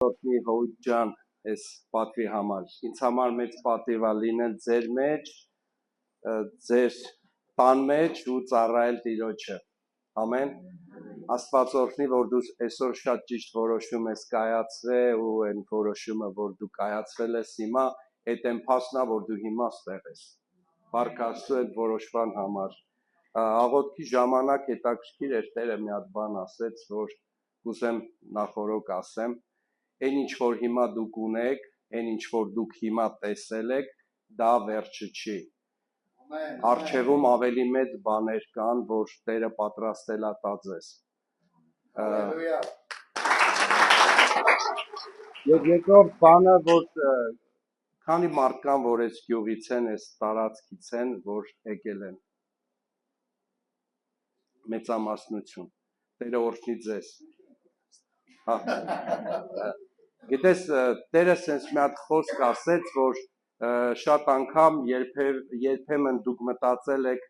Օրհնի Հոուտ ջան, այս պատվի համար։ Ինձ համար մեծ պատիվ է լինել ձեր մեջ, ձեր տան մեջ ու ծառայել Տիրոջը։ Ամեն։ Աստված օրհնի, որ դու այսօր շատ ճիշտ որոշում ես կայացրել ու այն որոշումը, որ դու կայացրել ես հիմա, այդ այն փաստն է, որ դու հիմա ստեղ ես։ Փառք Աստծո այդ որոշման համար։ Աղոթքի ժամանակ հետաքրքիր էր Տերը մի հատ բան ասեց, որ կուզեմ նախորոք ասեմ։ Այն ինչ որ հիմա դուք ունեք, այն ինչ որ դուք հիմա տեսել եք, դա վերջը չի։ Առջևում ավելի մեծ բաներ կան, որ Տերը պատրաստել է տա ձեզ։ Եվ երկրորդ բանը, որ քանի մարդ կան, որ այս գյուղից են, այս տարածքից են, որ եկել են։ Մեծամասնություն։ Տերը օրհնի ձեզ։ Գիտես, Տերը սենց մի հատ խոսք ասեց, որ շատ անգամ երբեմն դուք մտածել եք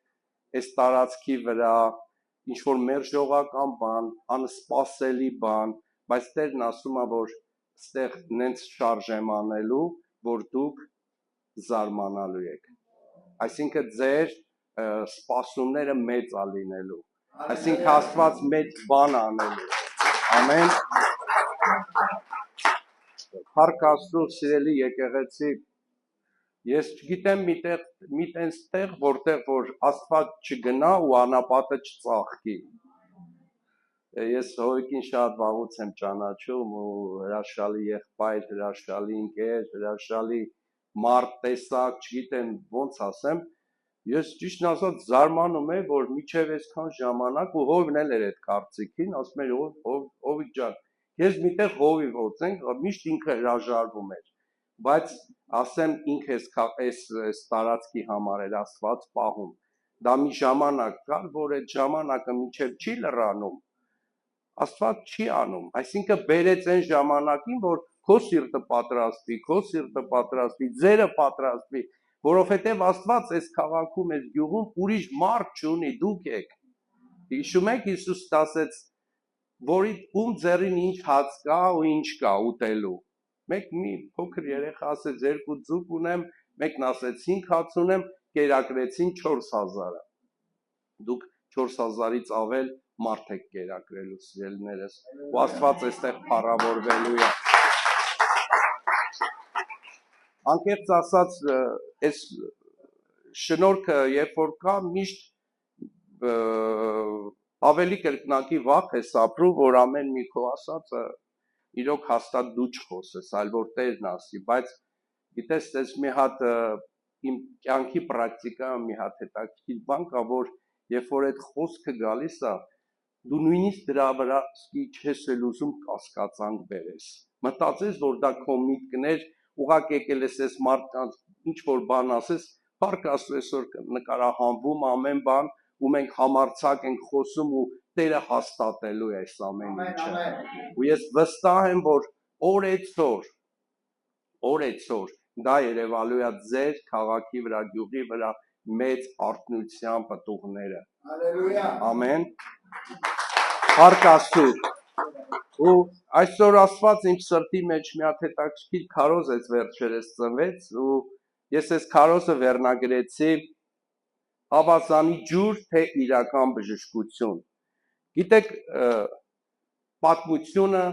այս տարածքի վրա ինչ-որ մերժողական բան, անսպասելի բան, բայց Տերն ասում է, որ ստեղ նենց շարժ եմ անելու, որ դուք զարմանալու եք։ Այսինքն ձեր սպասումները մեծ է լինելու։ Այսինքն Աստված մեծ բան անելու։ Ամեն։ Փառք Աստծո, սիրելի եկեղեցի, ես չգիտեմ մի տենց տեղ, որտեղ որ Աստված չգնա ու անապատը չծաղկի։ Ես Հոյիկին շատ վաղուց եմ ճանաչում ու հրաշալի եղբայր, հրաշալի ընկեր, հրաշալի մարդ տեսակ, չգիտեմ ոնց ասեմ, ես ճիշտն ասած զարմանում եմ, որ միջև այսքան ժամանակ ու Հովն էլ էր այդ կարծիքին, ասում էր Հովիկ ջան, ես միտեղ հովիվ ոցենք, միշտ ինքը հրաժարվում էր, բայց ասեմ ինքը այս տարածքի համար էր Աստված պահում, դա մի ժամանակ կար, որ այդ ժամանակը միջև չի լրանում, Աստված չի անում, այսինքն բերեց այն ժամանակին, որ քո սիրտը պատրաստվի, ձերը պատրաստվի, որովհետև Աստված այս քաղաքում, այս գյուղում ուրիշ մարդ չունի, դուք եք, հիշում եք Հիսուս ասեց, որ ում ձեռին ինչ հաց կա ու ինչ կա ուտելու, մեկ մի փոքր երեխա ասեց 2 ձուկ ունեմ, մեկն ասեց 5 հաց ունեմ, կերակրեցին 4000-ը, դուք 4000-ից ավել մարդ եք կերակրելու սիրելիներս, ու Աստված այստեղ փառավորվելու է։ Անկեղծ ասած, այս շնորհքը, երբ որ կա, միշտ ավելի կրկնակի վախ ես ապրում, որ ամեն մի քո ասածը իրոք հաստատ դու չխոսես, այլ որ Տերն ասի, բայց գիտես, այս մի հատ իմ կյանքի պրակտիկա մի հատ հետաքրքիր բան կա, որ երբ որ այդ խոսքը գալիս է, դու նույնիսկ դրա վրա չես էլ ուզում կասկածանք բերես։ Մտածես, որ դա քո միտքներ, ուղղակի եկել ես այս մարդկանց ինչ որ բան ասես, փառք Աստծո այսօր նկարահանվում ամեն բան, ու մենք համարձակ ենք խոսում ու Տերը հաստատելու է այս ամեն ինչը։ Ու ես վստահ եմ, որ օրեցօր դա երևալու է ձեր քաղաքի վրա, գյուղի վրա մեծ արթնության պտուղները։ Ամեն։ Փառք Աստծո։ Ու այսօր Աստված իմ սրտի մեջ մի հատ հետաքրքիր քարոզ այս վերջերս ծնվեց ու ես այս քարոզը վերնագրեցի ավազանի ջուր, թե իրական բժշկություն։ Գիտեք, պատմությունը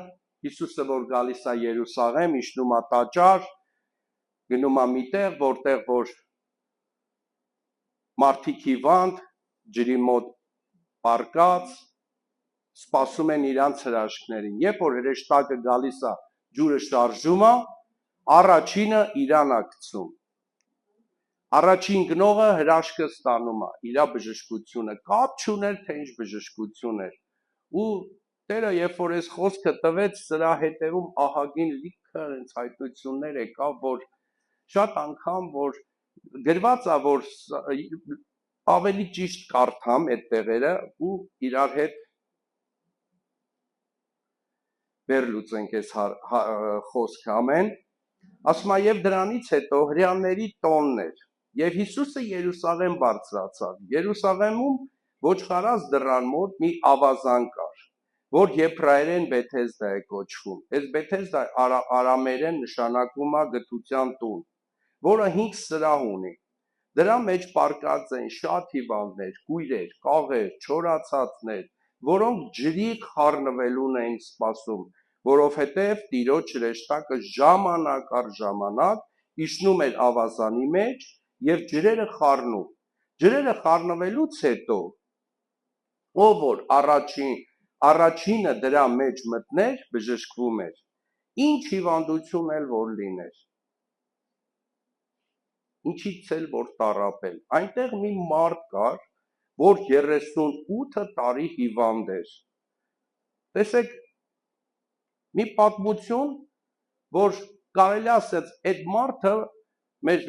Հիսուսը որ գալիս է Երուսաղեմ, իջնում է տաճար, գնում է միտեղ, որտեղ որ մարդիկ հիվանդ, ջրի մոտ պառկած, սպասում են իրանց հրաշքներին։ Երբ որ հրեշտակը գալիս է, ջուրը շարժում է, առաջինը իրան է գցում։ Առաջին գնողը հրաշքը ստանում է, իրա բժշկությունը, կապ չուներ, թե ինչ բժշկություն էր։ Ու Տերը, երբ որ այս խոսքը տվեց, սրա հետևում ահագին լիքը հենց հայտնություններ եկավ, որ շատ անգամ, որ գրված է, որ ավելի ճիշտ կարդամ այդ տեղերը ու իրար հետ վերլուծենք այս խոսքը, ամեն, ասում է եւ դրանից հետո հրեաների տոնն էր, եւ Հիսուսը Երուսաղեմ բարձրացավ, Երուսաղեմում ոչխարած դռան մոտ մի ավազան կար, որ եբրայերեն Բեթեսդա է կոչվում։ Այս Բեթեսդա արամերեն նշանակում է գթության տուն, որը 5 սրահ ունի։ Դրա մեջ պարկած են շատ հիվանդներ, կույրեր, կաղեր, չորացածներ, որոնք ջրի խառնվելուն էին սպասում, որովհետև Տիրոջ հրեշտակը ժամանակ առ ժամանակ իջնում էր ավազանի մեջ եւ ջրերը խառնում։ Ջրերը խառնվելուց հետո ով որ առաջինը դրա մեջ մտներ, բժշկվում էր։ Ինչ հիվանդություն էլ որ լիներ։ Ինչից էլ որ տառապել։ Այնտեղ մի մարդ կար, որ 38 տարի հիվանդ էր։ Տեսեք, մի պատմություն, որ կարելի ասած այդ մարդը մեր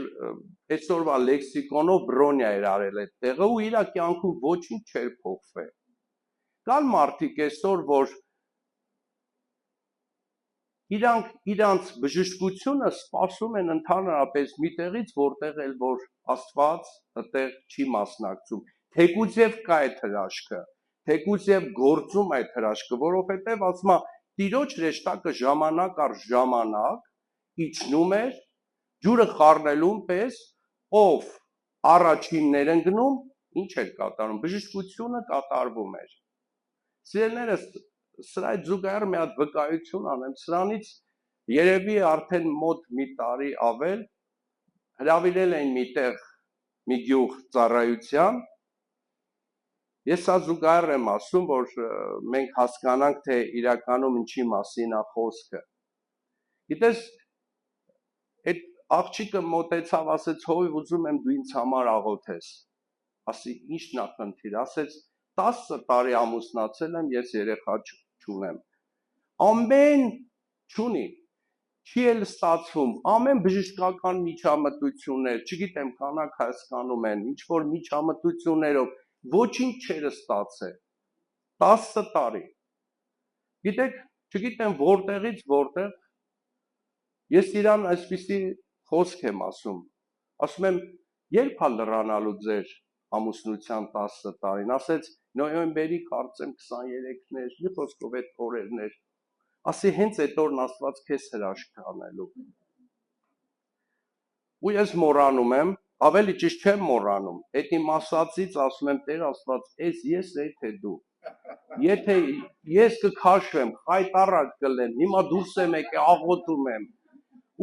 այսօրվա լեքսիկոնով բրոնյա էր արել այդ տեղը ու իր կյանքում ոչինչ չէր փոխվել։ Կան մարդիկ այսօր, որ իրանց բժշկությունը սպասում են ընդհանրապես մի տեղից, որտեղ էլ որ Աստված այդտեղ չի մասնակցում։ Թեկուզ եւ կա այդ հրաշքը, թեկուզ եւ գործում այդ հրաշքը, որովհետեւ ասում է Տիրոջ հրեշտակը ժամանակ առ ժամանակ իջնում էր, ջուրը խառնելուն պես, ով առաջիններ ընկնում, ինչ էր կատարում, բժշկությունը կատարվում էր։ Սիրելիներս, սրայց զուգահեռ մի հատ վկայություն անեմ, սրանից երևի արդեն մոտ մի տարի ավել հրավիրել էին մի գյուղ ծառայության։ Ես սա զուգահեռ եմ ասում, որ մենք հասկանանք, թե իրականում ինչի մասին է խոսքը։ Գիտես, այդ աղջիկը մոտեցավ, ասեց, հովիվ ուզում եմ դու ինձ համար աղոթես։ Ասի, ինչ նախնդիր, ասեց 10 տարի ամուսնացել եմ, ես երեխա չունեմ։ Ամեն չունի, չի էլ ստացվում, ամեն բժշկական միջամտություններ, չգիտեմ, կանանք հասկանում են, ինչ որ միջամտություններով, ոչինչ չէր ստացել։ 10 տարի։ Գիտեք, չգիտեմ որտեղից որտեղ, ես իրան այսպիսի խոսք եմ ասում եմ, երբ է լրանալու ձեր ամուսնության 10 տարին, ասեց նոյեմբերի կարծեմ 23-ներ, մի խոսքով այդ օրերներ, ասի հենց այդ օրն Աստված քեզ հրաշք է անելու։ Ու ես մոռանում եմ, ավելի ճիշտ չեմ մոռանում, այդ իմ ասածից ասում եմ Տեր Աստված, ես թե դու։ Եթե ես կքաշվեմ, խայտառակ կլեմ, հիմա դուրս եմ եկել, աղոթում եմ,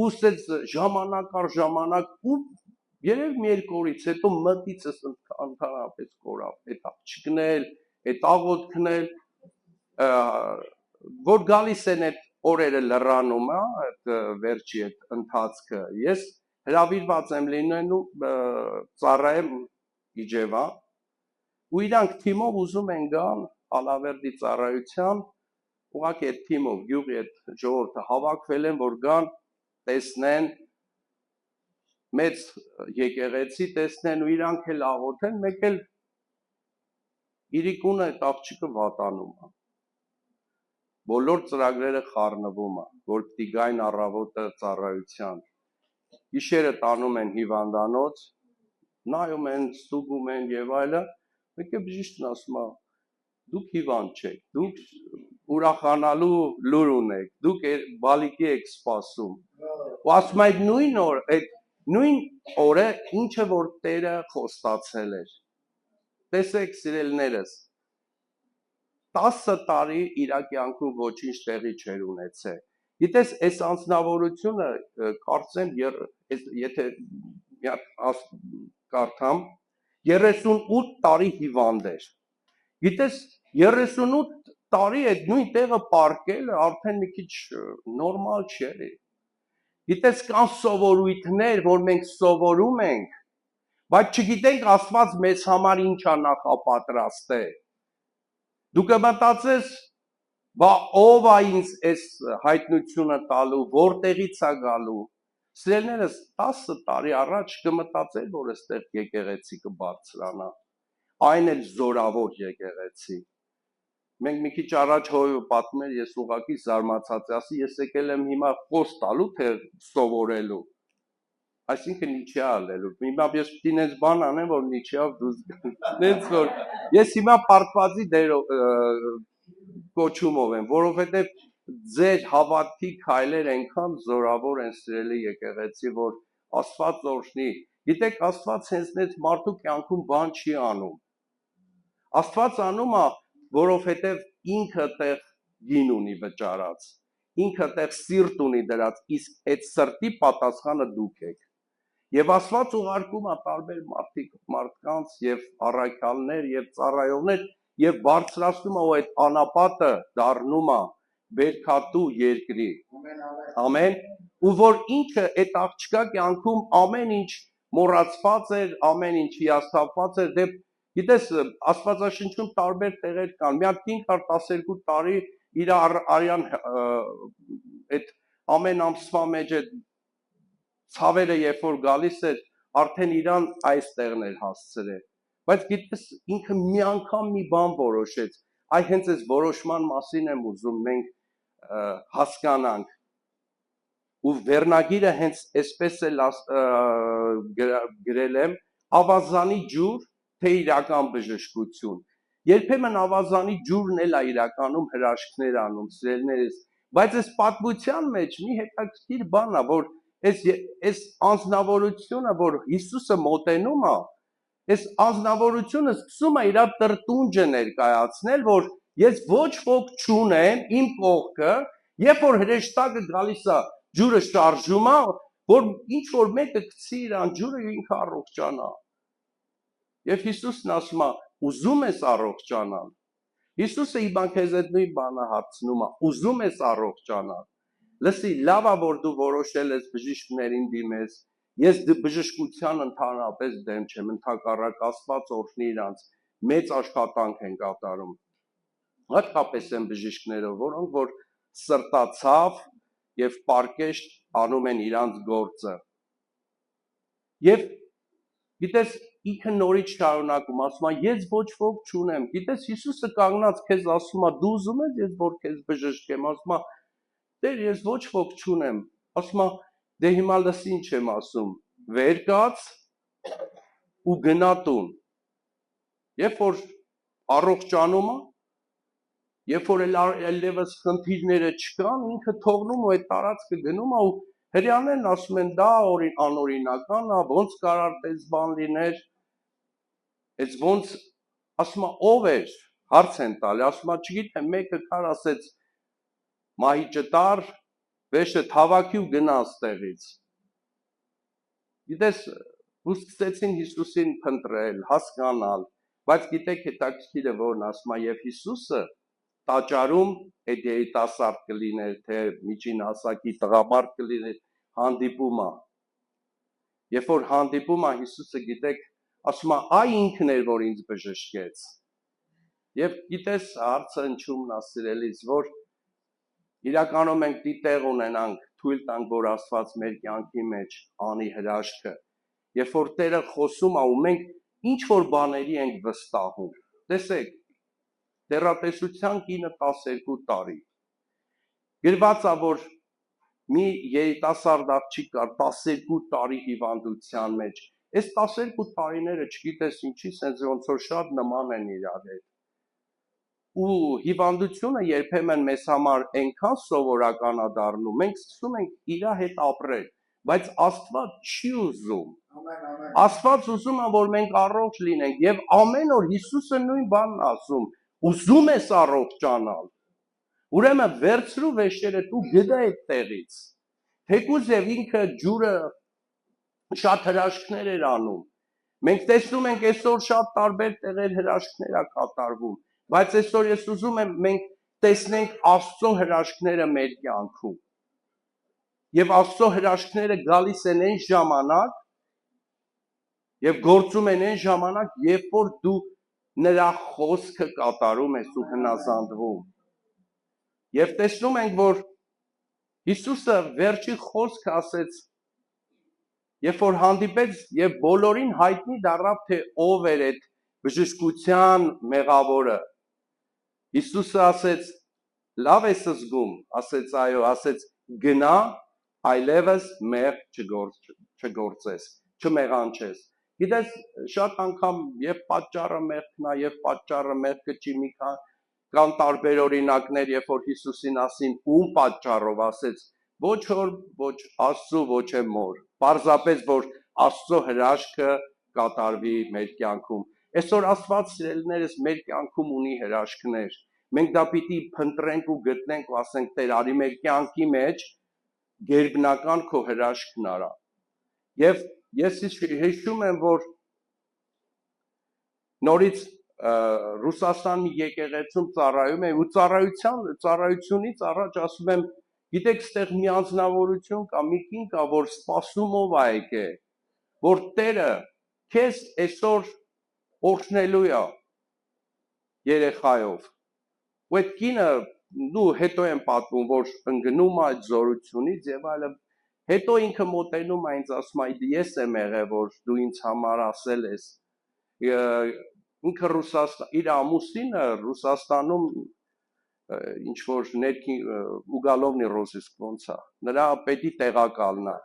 ուստեց ժամանակ առ ժամանակ ու երև մի երկու օրից հետո մտիցս ընդհանրապես կորավ, այդ աղջիկն էլ, այդ աղոթքն էլ, որ գալիս են այդ օրերը լռանում, այդ վերջի այդ ընթացքը, ես հրավիրված եմ լինելու ծառայեմ Իջևա, ու իրանք թիմով ուզում են գան Ալավերդի ծառայության, ուղղակի այդ թիմով գյուղի այդ ժողովուրդը հավաքվել են, որ գան տեսնեն մեծ եկեղեցի տեսնեն ու իրանք էլ աղոթեն, մեկ էլ իրիկունը այդ աղջիկը վատանում է։ Բոլոր ծրագրերը խառնվում է, որ պիտի գային առավոտը ծառայության։ Գիշերը տանում են հիվանդանոց, նայում են, ստուգում են եւ այլը, մեկ է բժիշկն ասում է, դուք հիվանդ չեք, դուք ուրախանալու լուր ունեք, դուք բալիկի եք սպասում։ Ու ասում այդ նույն օրը ինչը որ Տերը խոստացել էր։ Տեսեք սիրելիներս, 10 տարի իր կյանքում ոչինչ տեղի չէր ունեցել։ Գիտես, այս անձնավորությունը կարծեմ, եթե կարդամ, 38 տարի հիվանդ էր։ Գիտես, 38 տարի այդ նույն տեղը պարկելը արդեն մի քիչ նորմալ չէ։ Գիտես, կան սովորույթներ, որ մենք սովորում ենք, բայց չգիտենք Աստված մեզ համար ինչ է նախապատրաստել։ Դու կմտածես, բա ով է ինձ այս հայտնությունը տալու, որտեղից է գալու։ Սիրելիներս, 10 տարի առաջ կմտածել, որ այստեղ եկեղեցի կբարձրանա, այն էլ զորավոր եկեղեցի։ Մենք մի քիչ առաջ հոյը պատմում էր, ես ուղղակի զարմացած ասի, ես եկել եմ հիմա խոս տալու, թե սովորելու։ Այսինքն ինչի ալելու։ Հիմա ես պիտի նենց բան անեմ, որ ինչիով դուզ նենց որ ես հիմա պարտվածի կոչումով եմ, որովհետև ձեր հավատքի քայլեր այնքան զորավոր են սիրելի եկեղեցի, որ Աստված օրհնի։ Գիտեք, Աստված հենց այդ մարդու կյանքում բան չի անում։ Աստված անում է, որովհետև ինքը տեղ գին ունի վճարած, ինքը տեղ սիրտ ունի դրած, իսկ այդ սրտի պատասխանը դուք եք։ Եվ Աստված ուղարկում է տարբեր մարդկանց եւ առաքյալներ եւ ծառայողներ եւ բարձրացնում է ու այդ անապատը դառնում է բերքատու երկրի։ Ամեն։ Ու որ ինքը այդ աղջկա կյանքում ամեն ինչ մոռացված էր, ամեն ինչ հիասթափված էր, դե գիտես Աստվածաշնչում տարբեր տեղեր կան։ Մի հատ կին կար 12 տարի իր արյան այդ ամեն ամսվա մեջ այդ ցավերը երբ որ գալիս էր, արդեն իրան այս տեղն էր հասցրել։ Բայց գիտես ինքը մի անգամ մի բան որոշեց։ Այ հենց այս որոշման մասին եմ ուզում մենք հասկանանք։ Ու վերնագիրը հենց այսպես էլ գրել եմ ավազանի ջուր, թե իրական բժշկություն։ Երբեմն ավազանի ջուրն էլ է իրականում հրաշքներ անում, սիրելիներս, բայց այս պատմության մեջ մի հետաքրքիր բան է, որ այս անձնավորությունը, որ Հիսուսը մոտենում է, այս անձնավորությունը սկսում է իր տրտունջը ներկայացնել, որ ես ոչ ոք չունեմ իմ կողքը, երբ որ հրեշտակը գալիս է, ջուրը շարժում է, որ ինչ որ մեկը գցի իրան ջուրը ինքը առողջանա։ Եվ Հիսուսն ասում է, ուզում ես առողջանալ։ Հիսուսը հիմա քեզ այդ նույն բանը հարցնում է, ուզում ես առողջանալ։ Լսի, լավ է որ դու որոշել ես բժիշկներին դիմես։ Ես բժշկության ընդհանրապես դեմ չեմ, ընդհակառակ Աստված օրհնի իրանց մեծ աշխատանք են կատարում։ Հատկապես են բժիշկները, որոնք որ սրտացավ եւ պարկեշտ անում են իրանց գործը։ Եվ գիտես ինքը նորից շարունակում ասում է ես ոչ ոք չունեմ։ Գիտես Հիսուսը կանգնած քեզ ասում է դու ուզում ես ես որ քեզ բժշկեմ, ասում է Տեր ես ոչ ոք չունեմ, ասում է դե հիմա լսի ինչ եմ ասում, վեր կաց ու գնա տուն։ Երբ որ առողջանում է, երբ որ այլևս խնդիրները չկան, ինքը թողնում ու այդ տարածքը գնում է ու հрьяաներն ասում են դա անօրինական է, ոնց կարար այդպես բան լիներ, այս ոնց ասում է ով էր, հարց են տալի, ասում է չգիտեմ, մեկը կար ասեց մահի ճտար, վեշը թավակի ու գնա ստեղից։ Գիտես, ու սկսեցին Հիսուսին փնտրել, հասկանալ, բայց գիտեք հետաքրքիրը որն ասում է եւ Հիսուսը տաճարում այդ երիտասարդ կլիներ, թե միջին հասակի տղամարդ կլիներ, հանդիպում է։ Երբ որ հանդիպում է Հիսուսը գիտեք, ասում է այ ինքն էր, որ ինձ բժշկեց։ Եվ գիտես հարցը ինչումն է սիրելիս, որ իրականում մենք դիտեղ ունենանք, թույլ տանք, որ Աստված մեր կյանքի մեջ անի հրաշքը։ Երբ որ Տերը խոսում է ու մենք ինչ որ բաների ենք վստահում։ Տեսեք, դեռատեսության կինը 12 տարի։ Գրված է, որ մի երիտասարդ աղջիկ կար 12 տարի հիվանդության մեջ։ Այս 12 տարիները չգիտես ինչի, sense ոնց որ շատ նման են իրար հետ։ Ու հիվանդությունը երբեմն մեզ համար այնքան սովորական է դառնում, մենք սկսում ենք իր հետ ապրել, բայց Աստված չի ուզում։ Աստված ուզում է, որ մենք առողջ լինենք, եւ ամեն օր Հիսուսը նույն բանն ասում. ուզում ես առողջանալ։ Ուրեմն վերցրու վեշերը դու գնա այդ տեղից։ Թեկուզ եւ ինքը ջուրը շատ հրաշքներ էր անում։ Մենք տեսնում ենք այսօր շատ տարբեր տեղեր հրաշքներ է կատարվում, բայց այսօր ես ուզում եմ մենք տեսնենք Աստծո հրաշքները մեր կյանքում։ Եվ Աստծո հրաշքները գալիս են այն ժամանակ եւ գործում են այն ժամանակ, երբ որ դու նրա խոսքը կատարում ես ու հնազանդվում։ Եվ տեսնում ենք, որ Հիսուսը վերջի խոսքը ասեց, երբ որ հանդիպեց եւ բոլորին հայտնի դառավ, թե ով էր այդ բժշկության մեղավորը։ Հիսուսը ասեց. լավ ես զգում, ասեց այո, ասեց գնա, այլևս մեղք չգործես, չմեղանչես։ Գիտես, շատ անգամ եւ պատճառը մեղքն է, եւ պատճառը մեղքը չի մի կան տարբեր օրինակներ, երբ որ Հիսուսին ասին ում պատճառով, ասեց ոչ հոր, ոչ Աստծու, ոչ մոր, պարզապես որ Աստծո հրաշքը կատարվի մեր կյանքում։ Այսօր Աստված սիրելիներս մեր կյանքում ունի հրաշքներ։ Մենք դա պիտի փնտրենք ու գտնենք ու ասենք Տեր, արի մեր կյանքի մեջ գերբնական քո հրաշքն արա։ Եվ ես հիշում եմ, որ նորից Ռուսաստանի եկեղեցում ծառայում եմ ու ծառայությունից առաջ ասում եմ, գիտեք, ստեղ մի անձնավորություն կա, մի կին կա, որ սպասումով է եկել, որ Տերը քեզ այսօր օրհնելու է երեխայով։ Ու այդ կինը դու հետո եմ պատմում, որ ընկնում է այդ զորությունից եւ այլն, հետո ինքը մոտենում է ինձ ասում է ես եմ եղել, որ դու ինձ համար ասել ես։ Ինքը իր ամուսինը Ռուսաստանում ինչ որ ներքին ուգալովնի ռոզիսկ ոնց է, նրա պետի տեղակալն է։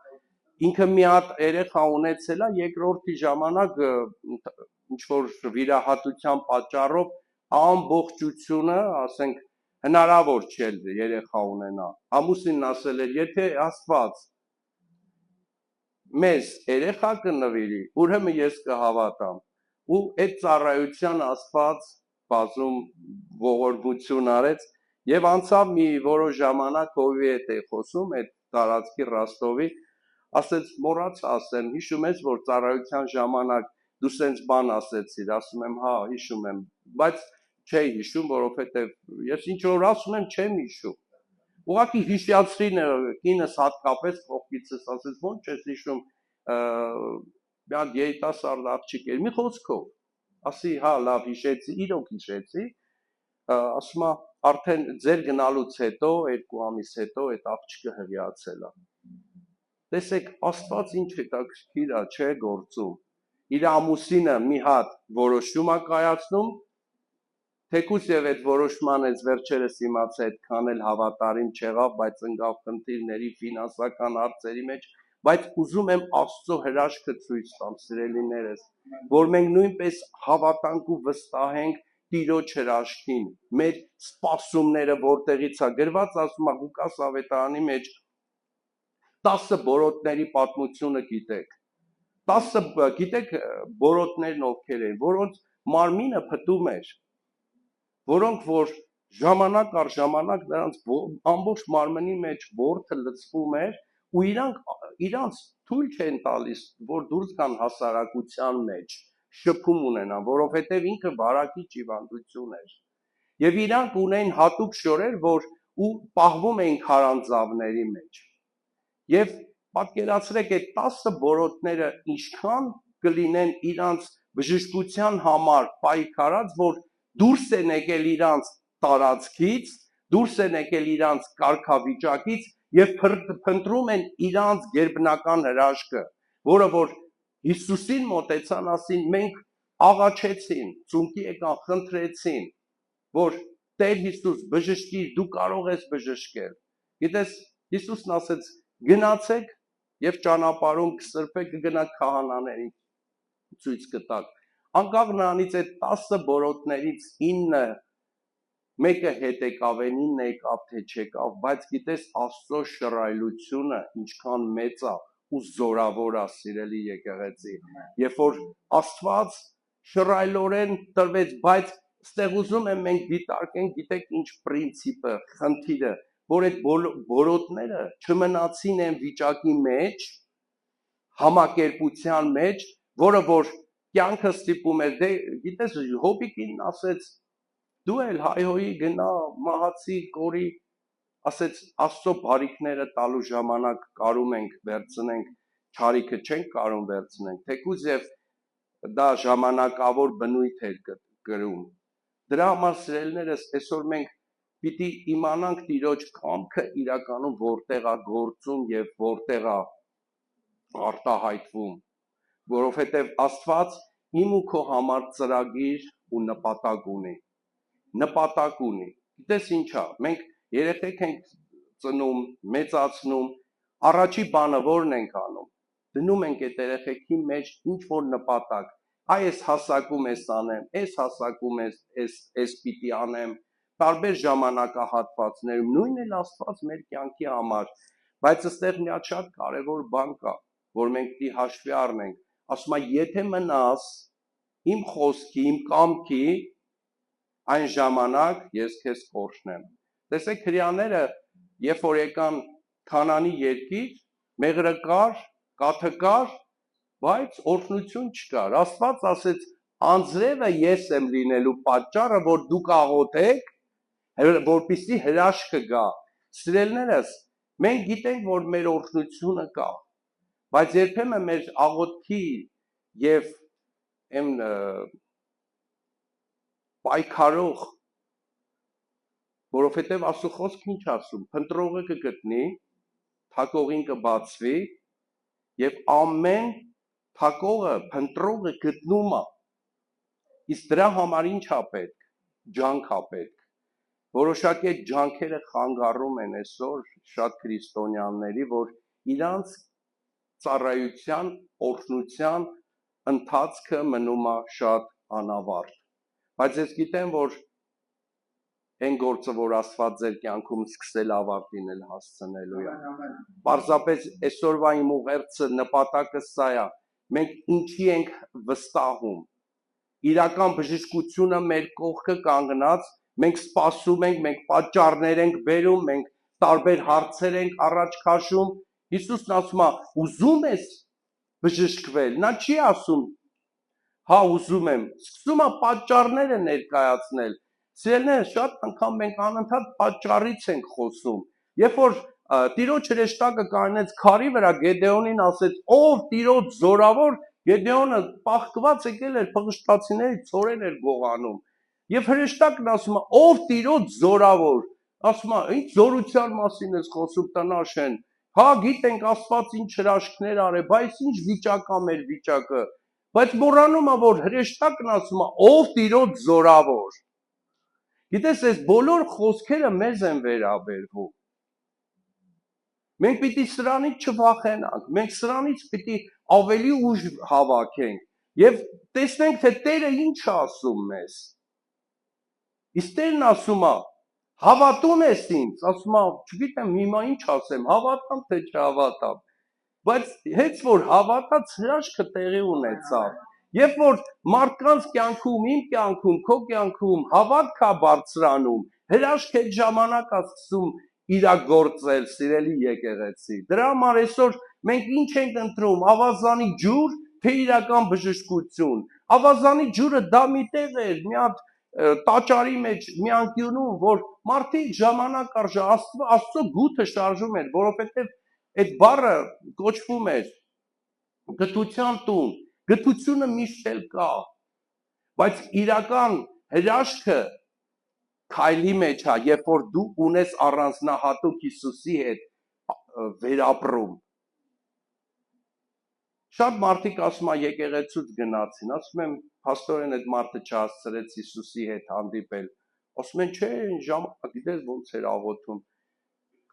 Ինքը մի հատ երեխա ունեցել է, երկրորդի ժամանակ ինչ որ վիրահատության պատճառով ամբողջությունը, ասենք, հնարավոր չէ երեխա ունենա։ Ամուսինն ասել էր, եթե Աստված մեզ երեխա կնվիրի, ուրեմն ես կհավատամ։ Ու այդ ծառայության Աստված բազում ողորմություն արեց եւ անցավ մի որոշ ժամանակ հովի հետ է խոսում այդ տարածքի Ռոստովի, ասեց մոռացա ասեմ, հիշում ես որ ծառայության ժամանակ դու սենց բան ասեցիր, ասում եմ հա հիշում եմ, բայց չէի հիշում, որովհետեւ ես ինչ որ ասում եմ չեմ հիշում։ Ուղղակի հիշյացրի կինս հատկապես կողքիցս ասեց ո՞նց ես հիշում, մի հատ երիտասարդ աղջիկ էր, մի խոսքով, ասի հա լավ հիշեցի, իրոք հիշեցի, ասում է արդեն ձեր գնալուց հետո 2 ամիս հետո այդ աղջիկը հղիացել է։ Տեսեք, Աստված ինչ հետաքրքիր է, չէ գործում։ Իր ամուսինը մի հատ որոշում է կայացնում, թեկուզ եւ այդ որոշման այս վերջերս իմացա այդքան էլ հավատարիմ չեղավ, բայց ընկավ խնդիրների ֆինանսական հարցերի մեջ, բայց ուզում եմ Աստծո հրաշքը ցույց տամ, սիրելիներս, որ մենք նույնպես հավատանք ու վստահենք Տիրոջ հրաշքին, մեր սպասումները որտեղից է գրված, ասում է Ղուկաս ավետարանի մեջ 10 բորոտների պատմությունը գիտեք։ 10 գիտեք բորոտներն ովքեր են, որոնց մարմինը փտում էր, որոնք որ ժամանակ առ ժամանակ նրանց ամբողջ մարմնի մեջ ворթը լցվում էր ու իրանց թույլ չեն տալիս, որ դուրս գան հասարակության մեջ, շփում ունենան, որովհետև ինքը վարակիչ հիվանդություն էր։ Եվ իրանք ունեն հատուկ շորեր, որ ու պահվում էին քարանձավների մեջ։ Եվ պատկերացրեք այդ 10 բորոտները ինչքան կլինեն իրանց բժշկության համար պայքարած, որ դուրս են եկել իրանց տարածքից, դուրս են եկել իրանց կարգավիճակից եւ փնտրում են իրանց գերբնական հրաշքը, որը որ Հիսուսին մոտեցան, ասին մենք աղաչեցին, ծունկի եկան, խնդրեցին, որ Տեր Հիսուս բժշկիր, դու կարող ես բժշկել։ Գիտես, Հիսուսն ասեց գնացեք եւ ճանապարհում կսրբեք, կգնաք քահանաներին ցույց կտակ։ Անկախ նրանից այդ 10 բորոտներից 9 մեկը հետ եկավ, 9-ը եկավ թե չեկավ, բայց գիտես Աստծո շռայլությունը ինչքան մեծ է ու զորավոր է, սիրելի եկեղեցի։ Երբ որ Աստված շռայլորեն տրվեց, բայց ստեղ ուզում եմ մենք դիտարկենք, գիտեք ինչ պրինցիպը, խնդիրը, որ այդ բորոտները չմնացին են վիճակի մեջ, համակերպության մեջ, որը որ կյանքը ստիպում էր, դե գիտես հոբիկին ասեց դու էլ հայհոյի գնա մահացի կորի, ասեց Աստծո բարիքները տալու ժամանակ կարում ենք վերցնենք, չարիքը չենք կարում վերցնենք, թեկուզ եւ դա ժամանակավոր բնույթ էր կրում։ Դրա համար սիրելիներս, այսօր մենք պիտի իմանանք Տիրոջ կամքը իրականում որտեղ է գործում եւ որտեղ է արտահայտվում, որովհետեւ Աստված իմ ու քո համար ծրագիր ու նպատակ ունի։ Գիտես ինչա, մենք երեխեք ենք ծնում, մեծացնում, առաջի բանը որն ենք անում։ Դնում ենք այդ երեխեքի մեջ ինչ որ նպատակ։ Այս հասակում էս անեմ, այս հասակում էս պիտի անեմ, տարբեր ժամանակահատվածներում, նույնն էլ Աստված մեր կյանքի համար, բայց այստեղ մի հատ շատ կարևոր բան կա, որ մենք պիտի հաշվի առնենք, ասում է, եթե մնաս իմ խոսքի, իմ կամքի, այն ժամանակ ես քեզ կորշնեմ։ Տեսեք հրեաները, երբ որ եկան Քանանի երկիր, մեղրը կար, կաթը կար, բայց օրհնություն չկար։ Աստված ասեց, անձրևը ես եմ լինելու պատճառը, որ դուք աղոթեք, որպեսզի հրաշքը գա։ Սիրելիներս, մենք գիտենք, որ մեր օրհնությունը կա, բայց երբեմն մեր աղոթքի եւ այն պայքարող, որովհետեւ Աստծո խոսքը ինչ ասում, փնտրողը կգտնի, թակողին կբացվի եւ ամեն թակողը, փնտրողը գտնում է։ Իսկ դրա համար ինչ է պետք, ջանք է պետք։ Որոշակի այդ ջանքերը խանգարում են այսօր շատ քրիստոնյաների, որ իրանց ծառայության, օրհնության ընթացքը մնում է շատ անավարտ։ Բայց ես գիտեմ, որ այն գործը, որ Աստված ձեր կյանքում սկսել ավարտին էլ հասցնելու է։ Պարզապես այսօրվա իմ ուղերձը նպատակը սա է։ Մենք ինչի ենք վստահում։ Իրական բժշկությունը մեր կողքը կանգնած, մենք սպասում ենք, մենք պատճառներ ենք բերում, մենք տարբեր հարցեր ենք առաջ քաշում։ Հիսուսն ասում է, ուզում ես բժշկվել։ Նա չի ասում, հա ուզում եմ, սկսում է պատճառները ներկայացնել։ Սիրելիներ, շատ անգամ մենք անընդհատ պատճառից ենք խոսում։ Երբ որ Տիրոջ հրեշտակը կանգնեց քարի վրա, Գեդեոնին ասեց, ով Տիրոջ զորավոր, Գեդեոնը պաղկված եկել էր փղշտացիների ցորեն էր գողանում։ Եվ հրեշտակն ասում է, ով Տիրոջ զորավոր, ասում է, ինչ զորության մասին ես խոսում տնաշեն։ Հա, գիտենք Աստված ինչ հրաշքներ արե, բայց ինչ վիճակ է մեր վիճակը։ Բայց մոռանում է, որ հրեշտակն ասում է, ով Տիրոջ զորավոր։ Գիտես, այս բոլոր խոսքերը մեզ են վերաբերվում։ Մենք պիտի սրանից չվախենանք, մենք սրանից պիտի ավելի ուժ հավաքենք եւ տեսնենք, թե Տերը ինչ է ասում մեզ։ Իսկ Տերն ասում է, հավատում ես ինձ, ասում է, չգիտեմ, հիմա ինչ ասեմ, հավատամ թե չհավատամ։ Բայց հենց որ հավատաց հրաշքը տեղի ունեցավ։ Երբ որ մարդկանց կյանքում, իմ կյանքում, քո կյանքում հավատք է բարձրանում, հրաշք այդ ժամանակ է սկսում իրագործել, սիրելի եկեղեցի։ Դրա համար այսօր մենք ինչ ենք ընտրում, ավազանի ջուր, թե իրական բժշկություն։ Ավազանի ջուրը դա մի տեղ էր, մի հատ տաճարի մեջ, մի անկյունում, որ մարդիկ ժամանակ առ ժամանակ Աստծո գութը շարժում էր, որովհետև այդ բառը կոչվում էր գթության տուն։ Գթությունը միշտ էլ կա, բայց իրական հրաշքը քայլի մեջ է, երբ որ դու ունես առանձնահատուկ Հիսուսի հետ վերապրում։ Շատ մարդիկ ասում են եկեղեցուց գնացին, ասում եմ, փաստորեն այդ մարդը չհասցրեց Հիսուսի հետ հանդիպել։ Ասում են, չէ, ժամանակ գիտես ոնց էր աղոթում,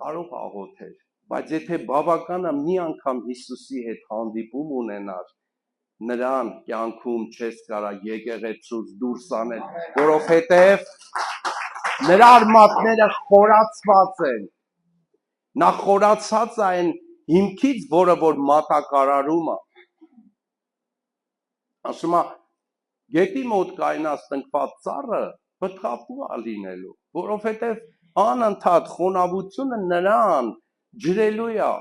կարող աղոթեր, բայց եթե բավականը մի անգամ Հիսուսի հետ հանդիպում ունենար, նրան կյանքում չես կարա եկեղեցուց դուրս անել, որովհետև նրա արմատները խորացված են։ Նա խորացած է այն հիմքից, որը որ մատակարարում է։ Ասում է, գետի մոտ կայնած տնկված ծառը պտղապու է լինելու, որովհետև անընդհատ խոնավությունը նրան ջրելու է։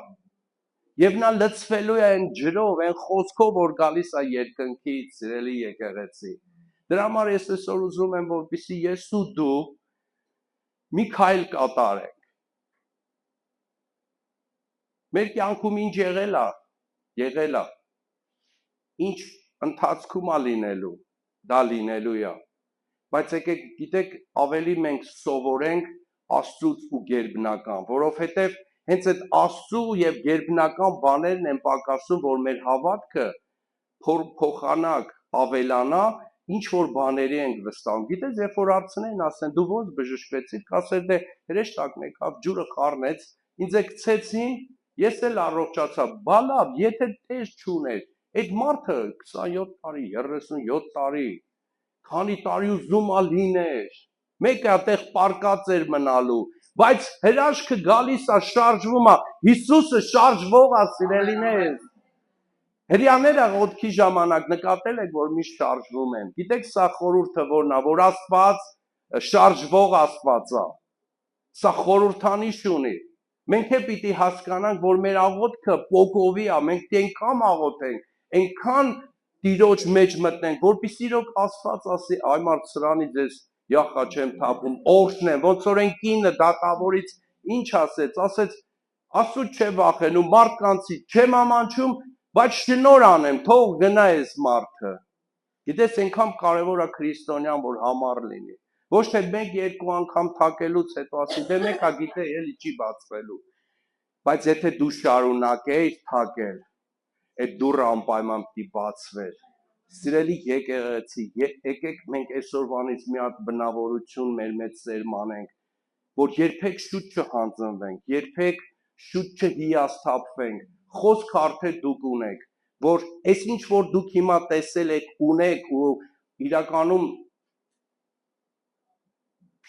Եվ նա լցվելու է այն ջրով, այն խոսքով, որ գալիս է երկնքից, սիրելի եկեղեցի։ Դրա համար ես այսօր ուզում եմ, որպեսզի ես ու դու մի քայլ կատարենք։ Մեր կյանքում ինչ եղել է, ինչ ընթացքում է լինելու, դա լինելու է։ Բայց եկեք գիտեք, ավելի մենք սովորենք Աստծուց ու գերբնական, որովհետև հենց այդ Աստծու եւ գերբնական բաներն են պակասում, որ մեր հավատքը փոխանակ ավելանա, ինչ որ բաների ենք վստահում։ Գիտես, երբ որ հարցնեն, ասեն, դու ո՞նց բժշկվեցիր, ասել դե հրեշտակն եկավ, ջուրը խառնեց, ինձ գցեցին, ես էլ առողջացա։ Բա լավ, եթե տես չուներ, այդ մարդը 27 տարի, 37 տարի, քանի տարի ուզում է լիներ, Մեկը այդտեղ պարկած էր մնալու, բայց հրաշքը գալիս է, շարժվում է, Հիսուսը շարժվող է, սիրելիներ։ Հրյաները ոտքի ժամանակ նկատել եք, որ միշտ շարժվում են։ Գիտեք, սա խորհուրդը որն է, որ Աստված շարժվող Աստված է։ Սա խորհրդանիշ ունի։ Մենք է պիտի հասկանանք, որ մեր աղոթքը փոկովի է, մենք այնքան աղոթենք, այնքան Տիրոջ մեջ մտնենք, որպեսզի իրոք Աստված ասի, այ մարդ սրանի ձեզ յախա չեմ թափում, օրհնեմ, ոնց որ այն կինը դատավորից ինչ ասեց, Աստծուց չէ վախենում, մարդկանցից չեմ ամանչում, բայց շնոր անեմ, թող գնա այս մարդը։ Գիտես, այնքան կարևոր է քրիստոնյան, որ համառ լինի։ Ոչ թե 1-2 անգամ թակելուց հետո ասի, դե մեկը գիտե, էլի չի բացվելու։ Բայց եթե դու շարունակեիր թակել, այդ դուռը անպայման պիտի բացվեր։ Սիրելի եկեղեցի, եկեք մենք այսօրվանից մի հատ բնավորություն մեր մեջ սերմանենք, որ երբեք շուտ չհանձնվենք, երբեք շուտ չհիասթափվենք։ Խոսք արդեն դուք ունեք, որ այս ինչ որ դուք հիմա տեսել եք, ունեք ու իրականում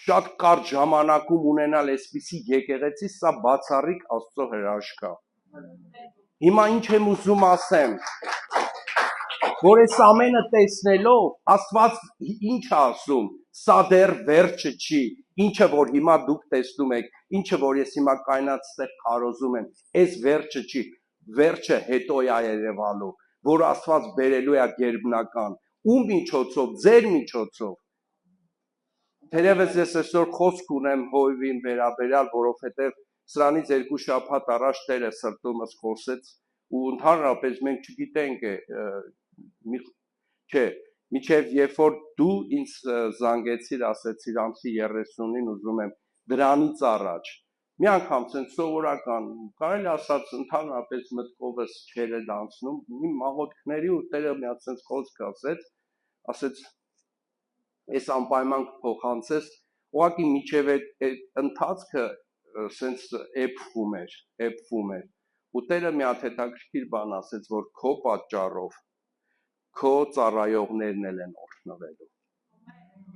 շատ կարճ ժամանակում ունենալ այսպիսի եկեղեցի, սա բացառիկ Աստծո հրաշք է։ Հիմա ինչ եմ ուզում ասեմ, որ այս ամենը տեսնելով Աստված ինչ է ասում, սա դեռ վերջը չի, ինչը որ հիմա դուք տեսնում եք, ինչը որ ես հիմա կայնած ստեղ քարոզում եմ, այս վերջը չի, վերջը հետո է երևալու, որ Աստված բերելու է գերբնական, ում միջոցով, ձեր միջոցով։ Թերևս ես այսօր խոսք ունեմ հովիվին վերաբերյալ, որովհետև սրանից 2 շաբաթ առաջ Տերը սրտումս խոսեց ու ընդհանրապես մենք չգիտենք չէ, մինչև երբ որ դու ինձ զանգեցիր, ասեցիր ամսի 30-ին ուզում եմ դրանից առաջ, մի անգամ ցենց սովորական, կարելի ասած ընդհանրապես մտքովս չէր անցնում, մի մաղոթքների ու Տերը մի հատ ցենց խոսք ասեց, այս անպայման փոխանցես, ուղղակի միջև այդ ընթացքը ցենց էփվում էր, ու Տերը մի հատ հետաքրքիր բան ասեց, որ քո պատճառով քո ծառայողներն են օրհնվելու։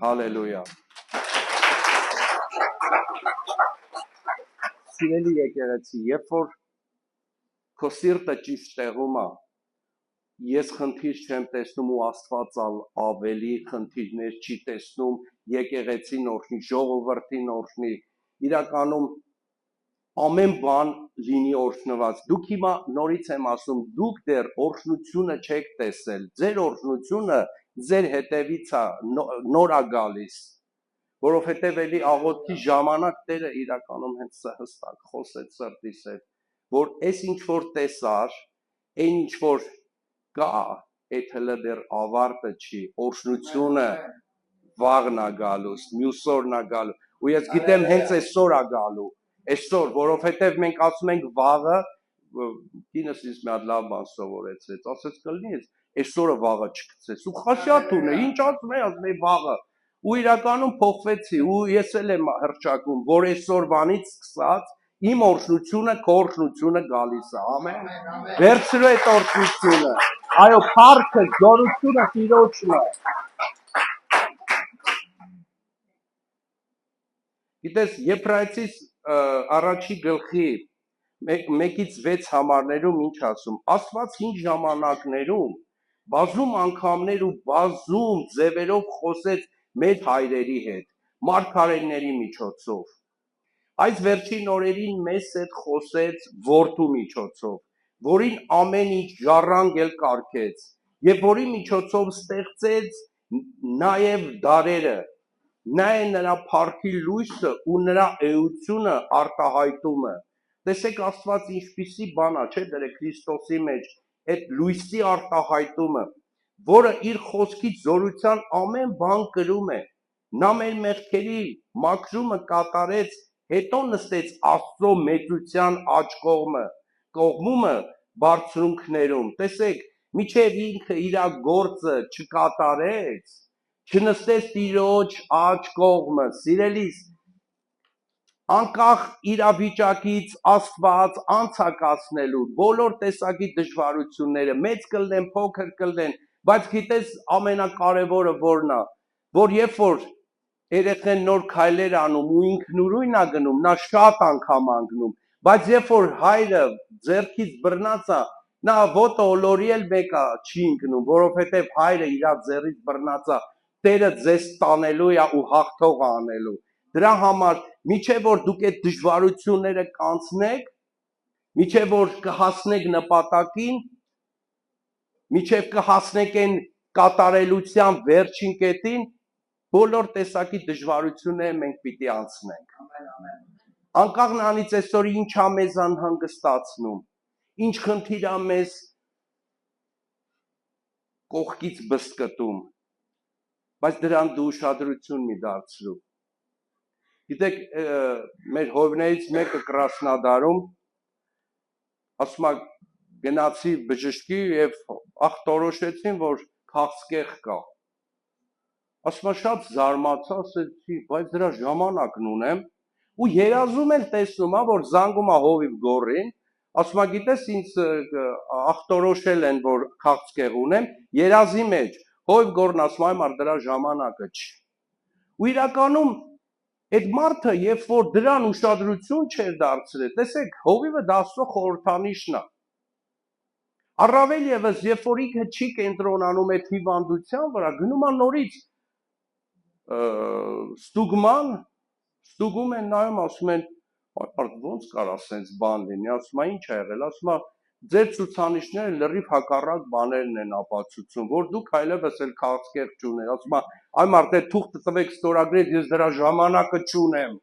Հալելույա։ Սիրելի եկեղեցի, երբ որ քո սիրտը ճիշտ տեղում է, ես խնդիր չեմ տեսնում ու Աստված ավելի խնդիրներ չի տեսնում, եկեղեցին օրհնի, ժողովրդին օրհնի, իրականում ամեն բան լինի օրհնված։ Դուք հիմա նորից եմ ասում, դուք դեռ օրհնությունը չեք տեսել, ձեր օրհնությունը ձեր հետևից է, նոր է գալիս, որովհետև էլի աղոթքի ժամանակ Տերը իրականում հենց հստակ խոսեց սրտիս հետ, որ այս ինչ որ տեսար, այն ինչ որ կա, այդ հլը դեռ ավարտը չի, օրհնությունը վաղն է գալուս, մյուս օրն է գալու, ու ես գիտեմ հենց այսօր է գալու, այսօր, որովհետև մենք ասում ենք վաղը, կինս ինձ մի հատ լավ բան սովորեցրեց, ասեց կլինի այսօրը վաղը չգցես, ու խաշատ ունե, ինչ ասում է վաղը, ու իրականում փոխվեցի, ու ես էլ եմ հռչակում, որ այսօրվանից սկսած իմ օրհնությունը, քո օրհնությունը գալիս է, ամեն, վերցրու այդ օրհնությունը, այո, փառքը, գոհությունը Տիրոջն է։ Գիտես, Եբրայեցիս առաջի գլխի 1-6 համարներում ինչ ասում, Աստված հին ժամանակներում բազում անգամներ ու բազում ձևերով խոսեց մեր հայրերի հետ, մարգարեների միջոցով, այս վերջին օրերին մեզ հետ խոսեց որդու միջոցով, որին ամեն ինչ ժառանգել կարգեց, եւ որի միջոցով ստեղծեց նաեւ դարերը, նա է նրա փառքի լույսը ու նրա էությունը արտահայտումը։ Տեսեք Աստված ինչպիսի բան է, չէ՞, դրե Քրիստոսի մեջ այդ լույսի արտահայտումը, որը իր խոսքի զորության ամեն բան կրում է։ Նա մեր մեղքերի մաքրումը կատարեց, հետո նստեց Աստծո մեծության աջ կողմումը բարձրունքներում։ Տեսեք, միջև ինքը իր գործը չկատարեց, չնստեց Տիրոջ աջ կողմը, սիրելիս, անկախ իրավիճակից Աստված անցակացնելու բոլոր տեսակի դժվարությունները, մեծ կլինեն, փոքր կլինեն, բայց գիտես ամենակարևորը որն է, որ երբ որ երեխեն նոր քայլեր անում ու ինքնուրույն է գնում, նա շատ անգամ անգնում, բայց երբ որ հայրը ձեռքից բռնած է, նա ոտը օլորիել մեկը չի ընկնում, որովհետև հայրը իր ձեռից բռնած է, Տերը ձեզ տանելու է ու հաղթող անելու։ Դրա համար միջև որ դուք այդ դժվարությունները կանցնեք, միջև որ կհասնեք նպատակին, միջև կհասնեք այն կատարելության վերջին կետին, բոլոր տեսակի դժվարությունները մենք պիտի անցնենք։ Անկախ նրանից այսօր ինչ է մեզ անհանգստացնում, ինչ խնդիր է մեզ կողքից բզկտում, բայց դրան դու ուշադրություն մի դարձրու։ Գիտեք, մեր հովներից մեկը Կրասնոդարում, ասում է գնացի բժշկի եւ ախտորոշեցին, որ քաղցկեղ կա։ Ասում է շատ զարմացա, ասեցի, բայց դրա ժամանակն ունեմ ու երազում էլ տեսնում, որ զանգում է հովիվ գորին, ասում է գիտես ինձ ախտորոշել են, որ քաղցկեղ ունեմ, երազի մեջ, հովիվ գորն ասում է, այ դրա ժամանակը չի։ Ու իրականում այդ մարդը, երբ որ դրան ուշադրություն չէր դարձրել, տեսեք, հովիվը դա Աստծո խորհրդանիշն է։ Առավել եւս, երբ որ ինքը չի կենտրոնանում այդ հիվանդության վրա, գնում է նորից ստուգում են նայում, ասում են, ոնց կարա սենց բան լինի, ասում է, ինչ ա եղել, ասում է, ձեր ցուցանիշները լրիվ հակառակ բաներն են ապացուցում, որ դուք այլևս էլ քաղցկեղ չունեք, ասում է, այ մարդ է թուղթը տվեք ստորագրել, ես դրա ժամանակը չունեմ։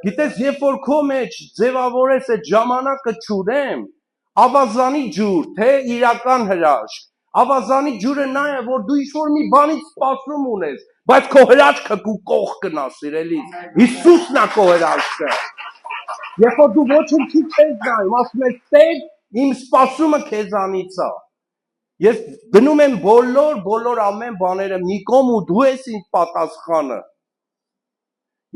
Գիտես, երբ որ քո մեջ ձևավորես այդ ժամանակը չունեմ, ավազանի ջուր, թե իրական հրաշք, ավազանի ջուրը նա է, որ դու ինչ-որ մի բանից սպասում ունես, բայց քո հրաշքը քու կող կնա, սիրելիս, Հիսուսն է քո հրաշքը։ Երբ որ դու ոչինչ չես նայում, ասում ես, Տեր, իմ սպասումը քեզանից է։ Ես դնում եմ բոլոր ամեն բաները մի կողմ ու դու ես ինձ պատասխանը։